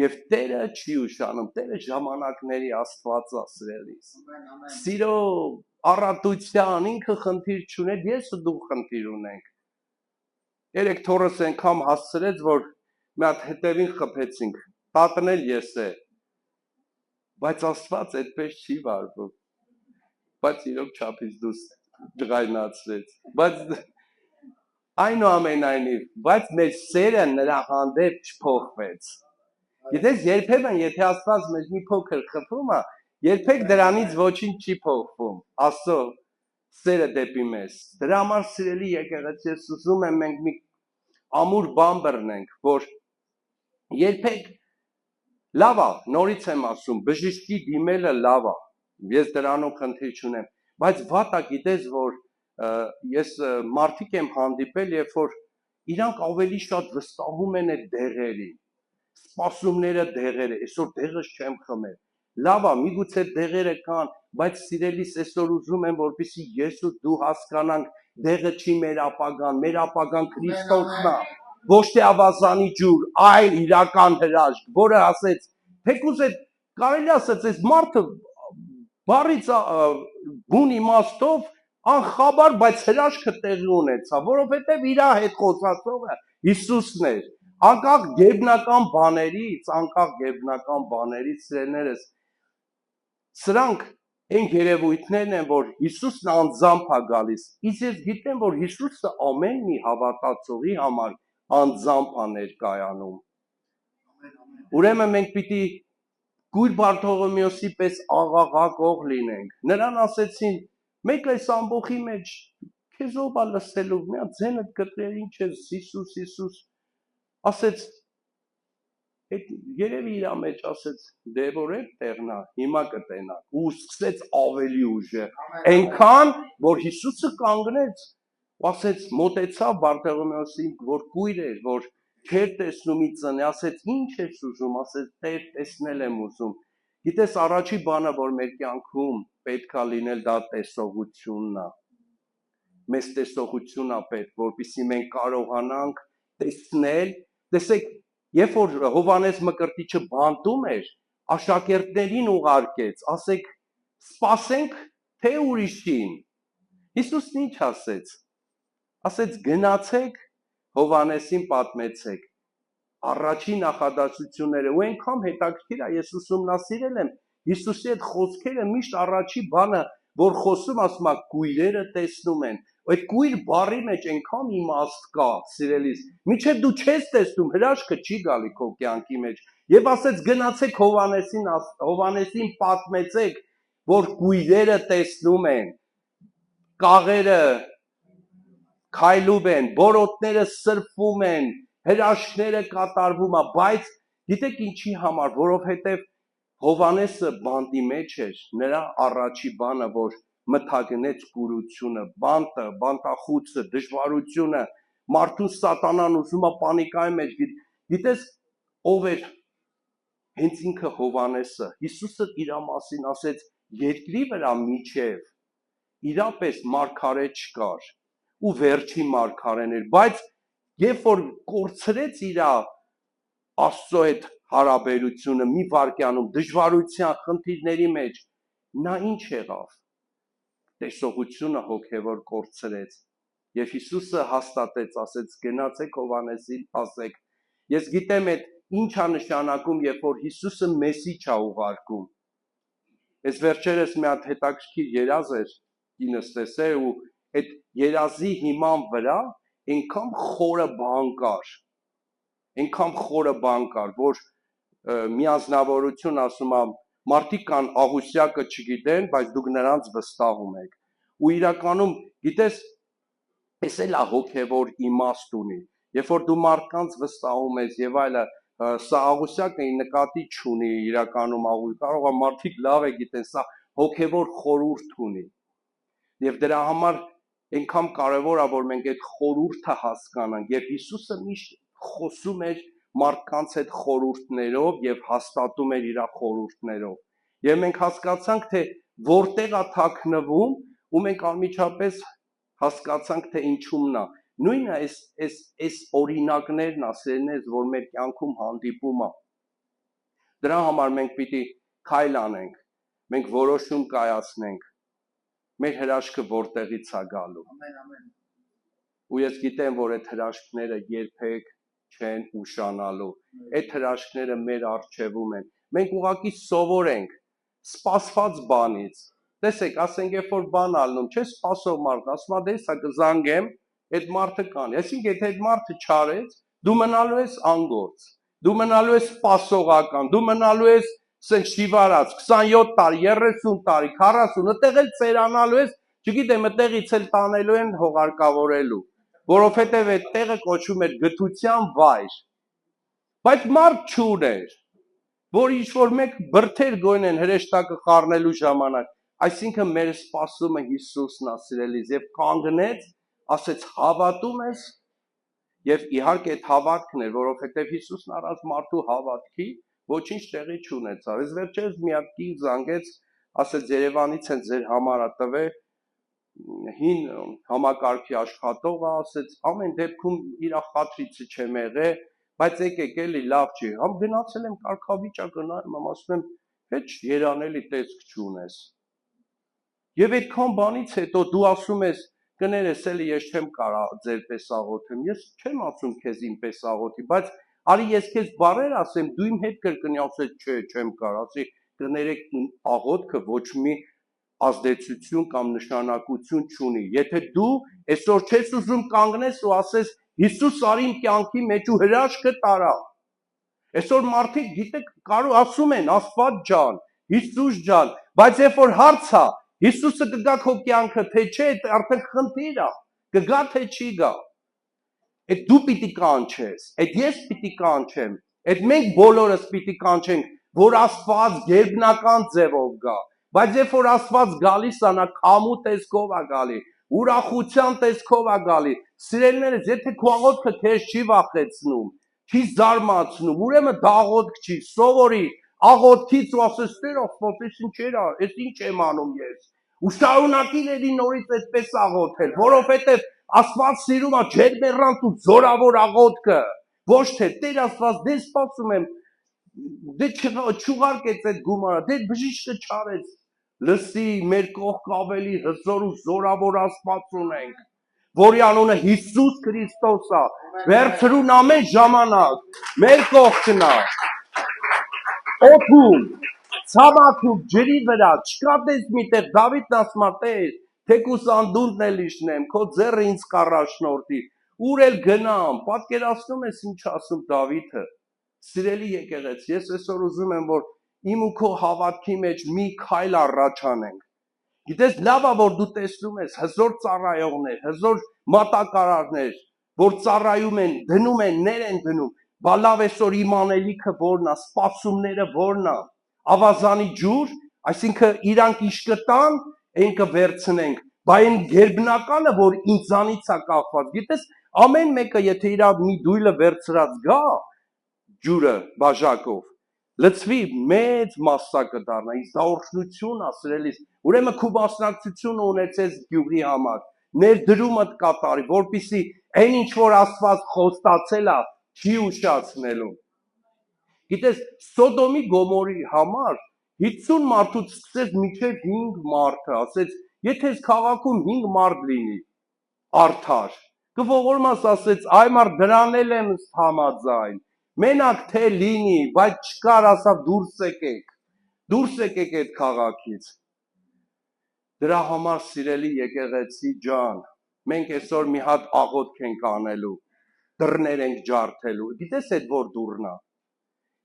Եվ Տերը չի ուշանում, Տերը ժամանակների Աստված է, սիրելիս։ Սիրո առատության ինքը խնդիր չուներ, ես ու դու խնդիր ունենք։ Երեք թորս անգամ հասցրեց, որ մի հատ հետևին խփեցինք, տատն էլ ես է։ Բայց Աստված այդպես չի վարվում։ Բայց իրոք չափից դուրս ջղայնացրեց։ Բայց այնուամենայնիվ, բայց մեր սերը նրա հանդեպ չփոխվեց։ Գիտես, երբեմն եթե Աստված մեզ մի փոքր խփում է, երբեք դրանից ոչինչ չի փոխվում։ Աստծո սերը դեպի մեզ։ Դրա համար սիրելի եկեղեցի, ես ուզում եմ մենք մի ամուր բան բռնենք, որ երբեք լավ է, նորից եմ ասում, բժշկի դիմելը լավ է։ Ես դրանով խնդիր չունեմ, բայց վատ է, գիտես, որ ես մարդիկ եմ հանդիպել, երբ որ իրանք ավելի շատ վստահում են այդ դեղերին, սպասումները դեղերը, այսօր դեղս չեմ խմել, լավ է, միգուցե դեղերը կան, բայց սիրելիս այսօր ուզում եմ, որպեսզի ես ու դու հասկանանք, դեղը չի մեր ապագան Քրիստոսն է, ոչ թե ավազանի ջուր, այլ իրական հրաշք, որը ասեց, թեկուզ այդ կարելի ասեց, այս մարդը բառից բուն իմաստով անխաբար, բայց հրաշքը տեղի ունեցավ, որովհետև իր հետ խոսածողը Հիսուսն էր, անկախ գերբնական բաներից, սերներս, սրանք այն երևույթներն են, որ Հիսուսն անձամբ է գալիս, իսկ ես գիտեմ, որ Հիսուսը ամեն մի հավատացողի համար անձամբ է ներկայանում։ Ուրեմն մենք պիտի Գույր Բարթողոմեոսի պես աղաղակող լինենք։ Նրան ասեցին, մեկ այս ամբողի մեջ քեզ ով է լսելու, մի հատ ձենդ կտրել, ինչ ես Հիսուս, Հիսուս, ասեց, այդ երևի իր մեջ ասեց, դե որ է տեղնա, հիմա կտենաք, ու սկսեց ավելի ուժեղ, այնքան, որ Հիսուսը կանգնեց, ու ասեց, մոտեցավ Բարթողոմեոսին, որ կույր էր, որ չէր տեսնում ի ծնե, ասեց, ինչ ես ուզում, ասեց, Տեր, տեսնել եմ ուզում։ Գիտես, առաջի բանը, որ մեր կյանքում պետք է լինել, դա տեսողությունն է։ Մեզ տեսողություն է պետք, որպեսզի մենք կարողանանք տեսնել, տեսեք, երբ որ Հովհաննես Մկրտիչը բանտում էր, աշակերտներին ուղարկեց, ասեք, սպասենք, թե ուրիշին։ Հիսուսն ինչ ասեց։ Ասեց, գնացեք, Հովհաննեսին պատմեցեք, առաջի նախադասությունները ու այնքան հետաքրքիր է, ես ուսումնասիրել եմ Հիսուսի այդ խոսքերը միշտ առաջի բանը, որ խոսում ասում է կույրերը տեսնում են, այդ կույր բառի մեջ այնքան իմաստ կա, սիրելիս, մինչև դու չես տեսնում, հրաշքը չի գալի քո կյանքի մեջ, եւ ասեց գնացեք Հովանեսին պատմեցեք, որ կույրերը տեսնում են, կաղերը քայլում են, բորոտները սրբում են, հրաշքները կատարվում է, բայց գիտեք ինչի համար, որովհետև Հովանեսը բանտի մեջ էր, նրա առաջի բանը, որ մթագնեց կուրությունը, բանտը, բանտախուցը, դժվարությունը, մարդուն սատանան ուզում է պանիկայի մեջ, գիտես ով էր հենց ինքը Հովանեսը, Հիսուսը իր մասին ասեց, երկրի վրա միջև իրապես մարգարե չկար, ու վերջի մարգարեն էր, բայց երբ որ կորցրեց իր Աստծո հետ հարաբերությունը մի վարքյանում դժվարության խնդիրների մեջ, նա ինչ եղավ, տեսողությունը հոգևոր կորցրեց, եւ Հիսուսը հաստատեց, ասեց գնացեք Հովանեսին, ասեք, ես գիտեմ այդ ինչ է նշանակում, երբ որ Հիսուսը մեսիջ է ուղարկում, ես վերջերս մի հատ հետաքրքիր երազ էր ինձ տեսել ու այդ երազի հիման վրա այնքան խորը բան կար, որ միանձնավորություն ասում է, մարդիկ կան աղուսյակը չգիտեն, բայց դուք նրանց վստահում եք։ Ու իրականում, գիտես, էս էլ է հոգևոր իմաստ ունի։ Երբ որ դու մարդկանց վստահում ես եւ այլը, սա աղուսյակը նկատի չունի, իրականում կարող է մարդիկ լավ է գիտեն, սա հոգևոր խորհուրդ ունի։ Եվ դրա համար այնքան կարևոր է, որ մենք այդ խորհուրդը հասկանանք, եւ Հիսուսը միշտ խոսում էր մարդկանց այդ խորհուրդներով եւ հաստատում էր իր խորհուրդներով։ Եվ մենք հասկացանք, թե որտեղ է թաքնվում, ու մենք անմիջապես հասկացանք, թե ինչումն է։ Նույնը այս օրինակներն ասելնես, որ մեր կյանքում հանդիպում է։ Դրա համար մենք պիտի քայլ անենք, մենք որոշում կայացնենք։ Մեր հրաշքը որտեղից է գալու։ Ու ես գիտեմ, որ այդ հրաշքները երբեք չեն ուշանալու։ Այդ հրաշքները մեր առջևում են։ Մենք ուղղակի սովորենք սպասված բանից։ Տեսեք, ասենք, երբ որ բան ալնում, չէ՞ սպասող մարդ, ասում է, դե սա կզանգեմ, այդ մարդը կան։ Այսինքն, եթե այդ մարդը չարեց, դու մնալու ես անգործ։ Դու մնալու ես սպասողական, դու մնալու ես սենց շիվարած 27 տարի, 30 տարի, 40, այդտեղ էլ ծերանալու ես, չգիտեմ, այդտեղից էլ տանելու են հողարկավորելու, որովհետև այդ տեղը կոչվում էր գթության վայր։ Բայց մարդ չուներ, որ ինչ-որ մեկ բրդեր գոյնեն հրեշտակը խառնելու ժամանակ, այսինքն մեր սպասումը Հիսուսն է, սիրելիս, եւ կանգնեց, ասեց հավատում ես, եւ իհարկե այդ հավատքն էր, որովհետև Հիսուսն առանց մարդու հավատքի ոչինչ տեղի չունեցավ։ Ես վերջերս մի հատ կին զանգեց, ասեց Երևանից են ձեր համարը տվել, հին համակարգի աշխատողը, ասեց ամեն դեպքում իր խատրիցը չեմ եղել, բայց եկեք էլի լավ չի։ Համ գնացել եմ կարգավիճակը նայում, ասում եմ, հեչ երանելի տեսք չունես։ Եվ այդքան բանից հետո դու ասում ես, կներես էլի ես չեմ կարա ձեր պես աղոթեմ, ես չեմ ասում քեզ իմ պես աղոթի, բայց արի ես քեզ բառեր ասեմ, դու իմ հետ կրկնի, ասես չէ, չեմ կարա, ասի կներեք իմ աղոթքը ոչ մի ազդեցություն կամ նշանակություն չունի։ Եթե դու այսօր չես ուզում կանգնես ու ասես Հիսուս արի իմ կյանքի մեջ ու հրաշքը տարա։ Այսօր մարդիկ գիտեք կարող ասում են Աստված ջան, Հիսուս ջան, բայց երբ որ հարց է, Հիսուսը կգա քո կյանքը թե չէ, արդեն խնդիր է, կգա թե չի գա։ Այդ դու պիտի կանչես, այդ ես պիտի կանչեմ, այդ մենք բոլորս պիտի կանչենք, որ Աստված գերբնական ձևով գա։ Բայց երբ որ Աստված գալիս է, նա քամու տեսքով է գալի, ուրախության տեսքով է գալի։ Սիրելիներս, եթե քո աղոթքը քեզ չի վախեցնում, չի զարմացնում, ուրեմն դա աղոթք չի, սովորի աղոթքից ու ասես Տեր Աստված, ես ինչեր ա, ես ինչ եմ անում ես։ Ու շարունակիր էլի նորից այդպես աղոթել, որովհետև Աստված սիրում է ջերմեռանդ ու զորավոր աղոթքը, ոչ թե Տեր Աստված, դե սպասում եմ, դե չուղարկեց այդ գումարը, դե բժիշկը չարեց, լսի մեր կողք ավելի հզոր ու զորավոր Աստված ունենք, որի անունը Հիսուս Քրիստոս է, վերցրուն ամեն ժամանակ, մեր կողքն է, օդում, ցամաքում, ջրի վրա, չկա տես միտեղ, Դավիթն ասում է, Տեր, թեկուս անդունդն էլ իշնեմ, քո ձեռը ինձ կառաջնորդի, ուր էլ գնամ, պատկերացնում ես ինչ ասում Դավիթը, սիրելի եկեղեցի, ես այսօր ուզում եմ, որ իմ ու քո հավատքի մեջ մի քայլ առաջ անենք, գիտես լավ է, որ դու տեսնում ես հզոր ծառայողներ, հզոր մատակարարներ, որ ծառայում են, դնում են, ներ են դնում, բա լավ այսօր իմ անելիքը որն է, սպասումները որն է, ավազանի ջուր, այսինքն իրանք ինչ կտան, այն կվերցնենք, բա այն գերբնականը, որ ինձանից է կախված, գիտես ամեն մեկը եթե իր մի դույլը վերցրած գա ջուրը բաժակով, լցվի մեծ մասսա կդառնա, իսկ դա օրհնություն է սիրելիս, ուրեմն քո մասնակցությունը ունեցես Գյումրի համար, ներդրումդ կատարի, որպեսզի այն ինչ որ Աստված խոստացել է, չի ուշացնելու։ Գիտես, Սոդոմի Գոմորի համար 50 մարդուց սկսեց մինչև 5 մարդը, ասեց, եթե այս քաղաքում 5 մարդ լինի, արդար, կողորմաս ասեց, այ մարդ դրան էլ եմ համաձայն, մենակ թե լինի, բայց չկար, ասավ դուրս եկեք այդ քաղաքից։ Դրա համար սիրելի եկեղեցի ջան, մենք այսօր մի հատ աղոթք ենք անելու, դռներ ենք ջարդելու, գիտես այդ որ դուռն է,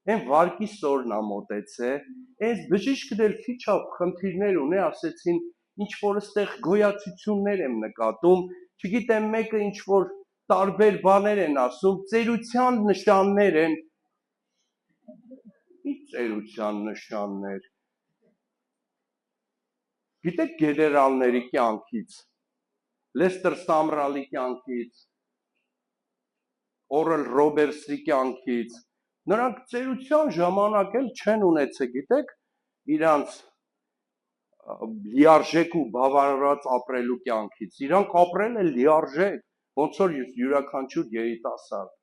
այն վարկի սորն է մոտեցե, այս բժիշկն էլ քիչ խնդիրներ ունի, ասեցին, ինչ որ այստեղ գոյացություններ եմ նկատում, չգիտեմ մեկը ինչ որ տարբեր բաներ են ասում, ծերության նշաններ են, ինչ ծերության նշաններ, գիտեք գեներալների կյանքից, Լեստեր Սամրալի կյանքից, Օրել Ռոբերտսի կյանքից, նրանք ծերության ժամանակ էլ չեն ունեցել, գիտեք, իրանց լիարժեք ու բավարարված ապրելու կյանքից, իրանք ապրել են լիարժեք, ոնց որ յուրաքանչյուր երիտասարդ։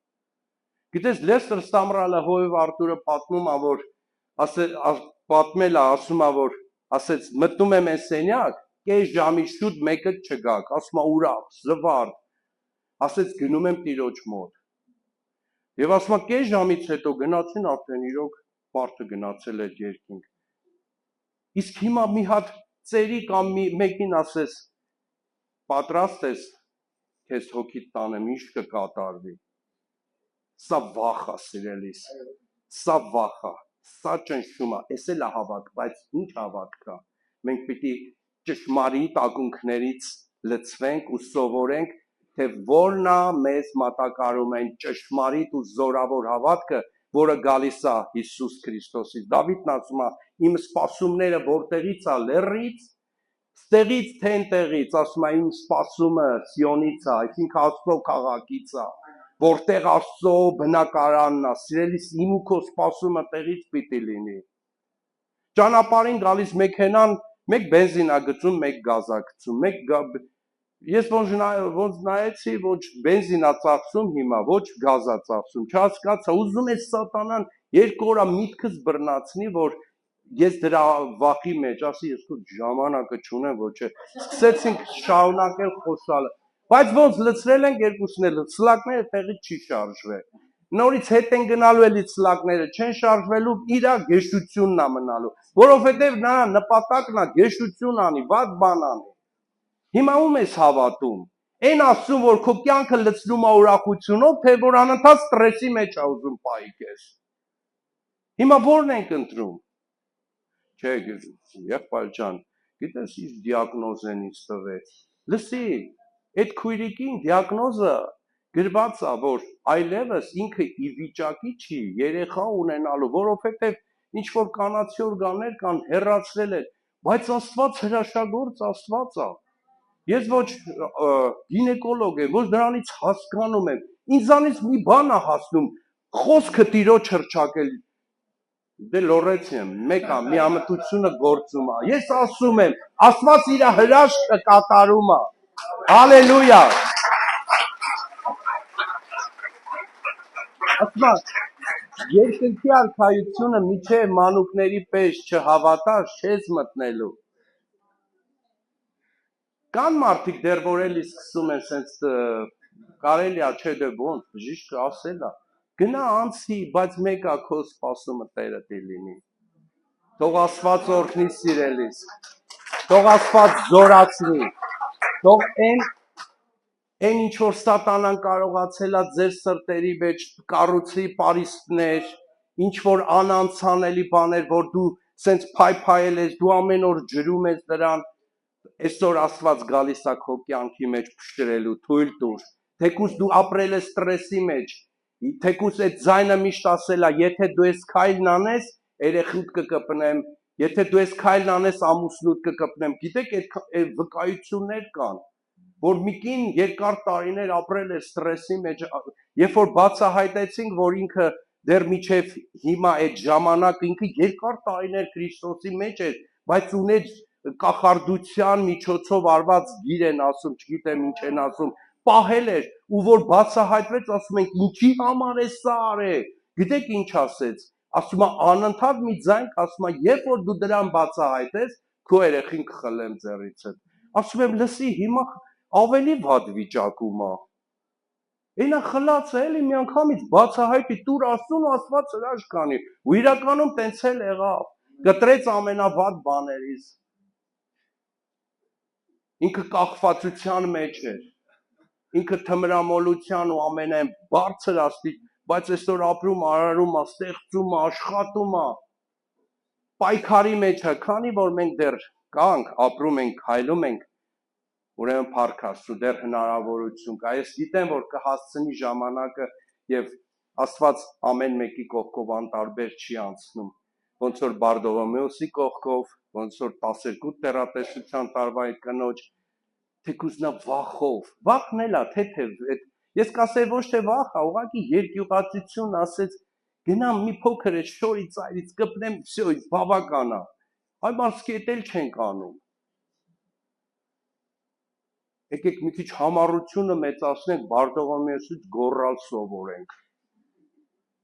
Գիտես, Լեստեր Սամրալը հովիվ Արտուրը պատմում է, որ պատմել է, ասում է, որ ասեց մտնում եմ այս սենյակ, կես ժամից շուտ մեկը չգաք, ասում է ուրախ, զվարթ, ասեց գնում եմ տիրոջ մոտ։ Եվ ասում է կես ժամից հետո գնացին արդեն իրոք մարդը գնացել է երկինք։ Իսկ հիմա մի հատ ծերի կամ մեկին ասես պատրաստ ես քեզ հոգիդ տանեմ, ինչ կկատարվի։ Սա վախ է սիրելիս, սա վախ է, սա ճնշում է, էս էլ է հավատք, բայց ինչ հավատք է։ Մենք պիտի ճշմարիտ ակունքներից լցվենք ու սովորենք, թե որն է մեզ մատակարարում այն ճշմարիտ ու զորավոր հավատքը, որը գալիս է Հիսուս Քրիստոսից։ Դավիթն ասում է, իմ սպասումները որտեղից է, լեռից, ստեղից թե այնտեղից, ասում է իմ սպասումը Սիոնից է, այսինքն Աստծո քաղաքից է, որտեղ Աստծո բնակարանն է, սիրելիս իմ ու քո սպասումը տեղից պիտի լինի։ Ճանապարհին գալիս մեքենան, մեկ բենզին է գցում, մեկ գազ է գցում, ես ոնց նայեցի, ոչ բենզին է ծախսում հիմա, ոչ գազ է ծախսում, չհասկացա, ուզում ես սատանան 2 օր միտքս բռնացնի, որ ես դրա վախի մեջ, ասի ես քո ժամանակը չունեմ, ոչ է, սկսեցինք շարունակել խոսալ, բայց ոնց լցրել ենք երկուսն էլ, սլակները տեղից չի շարժվել, նորից հետ են գնալու էլի սլակները, չեն շարժվելու, իրա գեշտությունն է մնալու, որովհետև նա նպատակն է գեշտություն անի, վատ բան անի։ Հիմա ում ես հավատում, այն Աստծուն, որ քո կյանքը լցնում է ուրախությունով, թե որ անընդհատ ստրեսի մեջ է ուզում պահի քեզ։ Հիմա ո՞րն ենք ընտրում։ Չէ, եղբայր ջան, գիտես ինչ դիագնոզ են ինձ տվել։ Լսի, այդ քույրիկին դիագնոզը գրված է, որ այլևս ինքը ի վիճակի չի երեխա ունենալու, որովհետև ինչ որ կանացի օրգաններ կան, հեռացրել են, բայց Աստված հրաշագործ Աստված է։ Ես ոչ գինեկոլոգ եմ, ոչ դրանից հասկանում եմ, ինձանից մի բան է հասնում, խոսքը տիրոջ հռչակել, դե լորեց եմ, մեկ է, միամտությունը գործում է, ես ասում եմ, Աստված իր հրաշքը կատարում է, հալելույա, ասում է, երկնքի արքայությունը միջև մանուկների պես չհավատար, չես մտնելու, Կան մարդիկ դեռ որ էլի սկսում են սենց կարելի է չէ դե ոնց բժիշկը ասել է գնա անցի, բայց մեկը քո սպասումը Տերը դի լինի։ Թող Աստված օրհնի սիրելիս։ Թող Աստված զորացնի։ Թող այն ինչ որ սատանան կարողացել է ձեր սրտերի մեջ կառուցի պարիսպներ, ինչ որ անանցանելի բաներ, որ դու սենց փայփայել ես, դու ամեն օր ջրում ես դրան, այսօր Աստված գալիս է քո կյանքի մեջ փշրելու, թույլ տուր, թեկուզ դու ապրել ես ստրեսի մեջ, թեկուզ այդ ձայնը միշտ ասել է, եթե դու այս քայլն անես, երեխուդ կկպնեմ, եթե դու այս քայլն անես, ամուսնուդ կկպնեմ, գիտեք այդ վկայություններ կան, որ մի կին երկար տարիներ ապրել է ստրեսի մեջ, երբ որ բացահայտեցինք, որ ինքը դեռ միջև հիմա այդ ժամանակ ինքը երկար տարիներ Քրիստոսի մեջ էր, բայց ուներ կախարդության միջոցով արված գիր են ասում, չգիտեմ ինչ են ասում, պահել էր, ու որ բացահայտվեց, ասում ենք, ինչի համար է սա արել, գիտեք ինչ ասեց, ասում է անընդհատ մի ձայն, ասում է, երբ որ դու դրան բացահայտես, քո երեխին կխլեմ ձեռիցդ, ասում եմ, լսի, հիմա ավելի վատ վիճակում է, այնա խլած է էլի մի անգամից բացահայտի, տուր Աստծուն ու Աստված հրաշք կանի, ու իրականում տենց էլ եղավ, կտրեց ամենավատ բաներից, ինքը կախվածության մեջ էր, ինքը թմրամոլության ու ամենայն բարձր աստիճ, բայց այսօր ապրում, արարում է, ստեղծում է, աշխատում է, պայքարի մեջ է, քանի որ մենք դեռ կանք, ապրում ենք, քայլում ենք, ուրեմն փառք Աստծո, դեռ հնարավորություն կա, ես գիտեմ, որ կհասցնի ժամանակը և Աստված ամեն մեկի կողքով անտարբեր չի անցնում, ոնց որ Բարդողոմեոսի կողքով, ոնց որ 12 տեղատեսության տարվա այդ կնոջ, թեկուզ նա վախով, վախն էլ է, թեթև, ես կասեի ոչ թե վախ է, ուղղակի երկյուղածություն ասեց, գնամ մի փոքր այդ շորի ծայրից կպնեմ, վсё, բավական է, այ մարդիկ էդ էլ չենք անում։ Եկեք մի քիչ համառությունը մեծացնենք, Բարդողոմեոսից գոռալ սովորենք։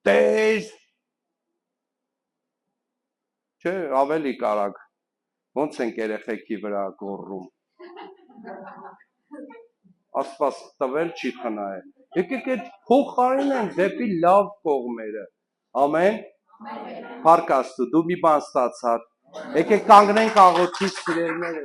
Տեր, չէ, ավելի կարագ, ոնց ենք երեխեքի վրա գոռում։ Աստված տվել չի խնայել։ Եկեք այդ փոխարինենք դեպի լավ կողմերը։ Ամեն։ Փառք Աստծո, դու մի բան ստացար։ Եկեք կանգնենք աղոթի սիրելիները։